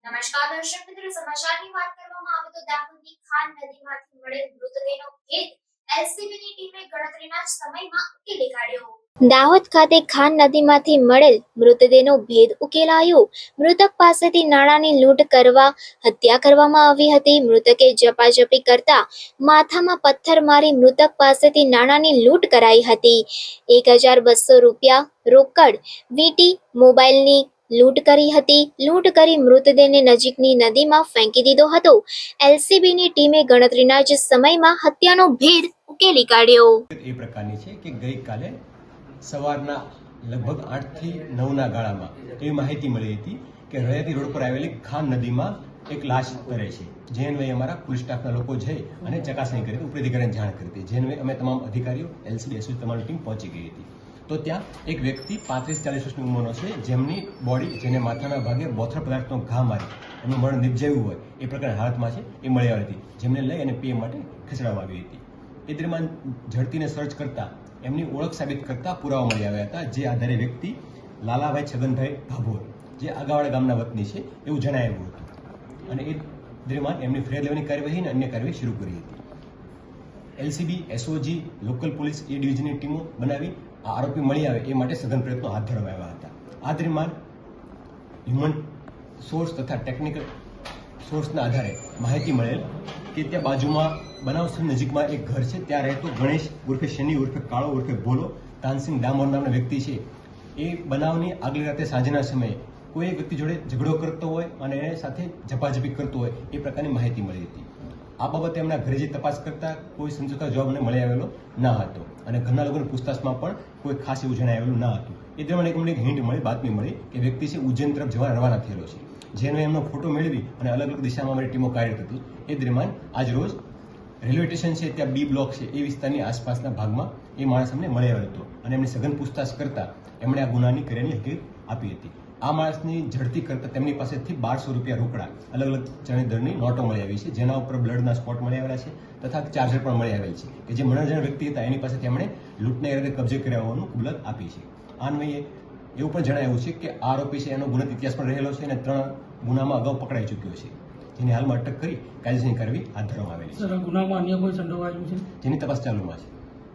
નમસ્કાર દર્શક મિત્રો, સમાચારની વાત કરવામાં આવે તો દાહોદની ખાન નદીમાંથી મળેલ મૃતદેહનો ભેદ એલસીબીની ટીમે ગણતરીના જ સમયમાં ઉકેલી કાઢ્યો. દાહોદ ખાતે ખાન નદીમાંથી મળેલ મૃતદેહનો ભેદ ઉકેલાયો. મૃતક પાસેથી નાણાંની લૂંટ કરવા હત્યા કરવામાં આવી હતી. મૃતકે ઝપાઝપી કરતા માથામાં પથ્થર મારી મૃતક પાસેથી નાણાંની લૂંટ કરાઈ હતી. 1200 રૂપિયા રોકડ, વીટી, મોબાઈલની લૂંટ કરી હતી. લૂંટ કરી મૃતદેહને નજીકની નદીમાં ફેંકી દીધો હતો. એલસીબીની ટીમે ગણતરીના જ સમયમાં હત્યાનો ભેદ ઉકેલી કાઢ્યો. એ પ્રકારની છે કે ગઈકાલે સવારના લગભગ 8 થી 9ના ગાળામાં એવી માહિતી મળી હતી કે રળિયાતી રોડ પર આવેલી ખાન નદીમાં એક લાશ તરે છે. જે અન્વયે અમારા પોલીસ સ્ટાફના લોકો જઈ અને ચકાસણી કરી હતી, ઉપરી અધિકારીને જાણ કરી હતી. જે અન્વયે અમે તમામ અધિકારીઓ, એલસીબી, એસઓજી તમારી ટીમ પહોંચી ગઈ હતી. તો ત્યાં એક વ્યક્તિ 35-40 વર્ષની ઉંમરનો છે, જેમની બોડી, જેને માથાના ભાગે બોથડ પદાર્થનો ઘા મારી એનું મરણ નિપજાવ્યું હોય એ પ્રકારની હાલતમાં છે, એ મળી આવી હતી, જેમને લઈ અને પીએમ માટે ખસેડવામાં આવી હતી. એ દરમિયાન ઝડપીને સર્ચ કરતા એમની ઓળખ સાબિત કરતા પુરાવા મળી આવ્યા હતા. જે આધારે વ્યક્તિ લાલાભાઈ છગનભાઈ ભાભોર, જે આગાવાડા ગામના વતની છે એવું જણાવ્યું હતું. અને એ દરમિયાન એમની ફરિયાદ લેવાની કાર્યવાહી અને અન્ય કાર્યવાહી શરૂ કરી હતી. એલસીબી, એસઓજી, લોકલ પોલીસ એ ડિવિઝનની ટીમો બનાવી આ આરોપી મળી આવે એ માટે સઘન પ્રયત્નો હાથ ધરવામાં આવ્યા હતા. આ દરમિયાન હ્યુમન સોર્સ તથા ટેકનિકલ સોર્સના આધારે માહિતી મળેલ કે ત્યાં બાજુમાં બનાવ સ્થળ નજીકમાં એક ઘર છે, ત્યાં રહેતો ગણેશ ઉર્ફે શનિ ઉર્ફે કાળો ઉર્ફે ભોલો તાનસિંહ ડામોર નામનો વ્યક્તિ છે. એ બનાવની આગલી રાતે સાંજના સમયે કોઈ એક વ્યક્તિ જોડે ઝઘડો કરતો હોય અને એને સાથે ઝપાઝપી કરતો હોય એ પ્રકારની માહિતી મળી હતી. આ બાબતે એમના ઘરે જે તપાસ કરતા કોઈ સંતોષકારક જવાબ મને મળી આવેલો ન હતો અને ઘરના લોકોની પૂછતાછમાં પણ કોઈ ખાસ એવું જણાવેલું ન હતું. એ દરમિયાન મને એક હિન્ટ મળી, બાતમી મળી કે વ્યક્તિ છે ઉજ્જૈન તરફ જવા રવાના થયેલો છે. જેનો એમનો ફોટો મેળવી અને અલગ અલગ દિશામાં અમારી ટીમો કાર્યરત હતી. એ દરમિયાન આજ રોજ રેલવે સ્ટેશન છે ત્યાં બી બ્લોક છે એ વિસ્તારની આસપાસના ભાગમાં એ માણસ અમને મળી આવ્યો હતો અને એમની સઘન પૂછતાછ કરતા એમણે આ ગુનાની કર્યાની હકીકત આપી હતી. આ માણસની ઝડપી કરતા તેમની પાસેથી 1200 રૂપિયા રોકડા, અલગ અલગ ચણી દરની નોટો મળી આવી છે, જેના ઉપર બ્લડના સ્પોટ મળી આવેલા છે તથા ચાર્જર પણ મળી આવેલ છે કે જે મનોરંજન વ્યક્તિ હતા એની પાસેથી એમણે લૂંટના ઇરાદે કબજે કર્યા હોવાનું કબૂલાત આપી છે. આ અન્વયે એવું પણ જણાવ્યું છે કે આ આરોપી છે એનો ગુનાહિત ઇતિહાસ પણ રહેલો છે અને 3 ગુનામાં અગાઉ પકડાઈ ચૂક્યો છે, જેની હાલમાં અટક કરી કાયદેસરની કાર્યવાહી હાથ ધરવામાં આવેલી છે. ગુનામાં અન્ય કોઈ સંડોવાયેલું છે, જેની તપાસ ચાલુમાં છે.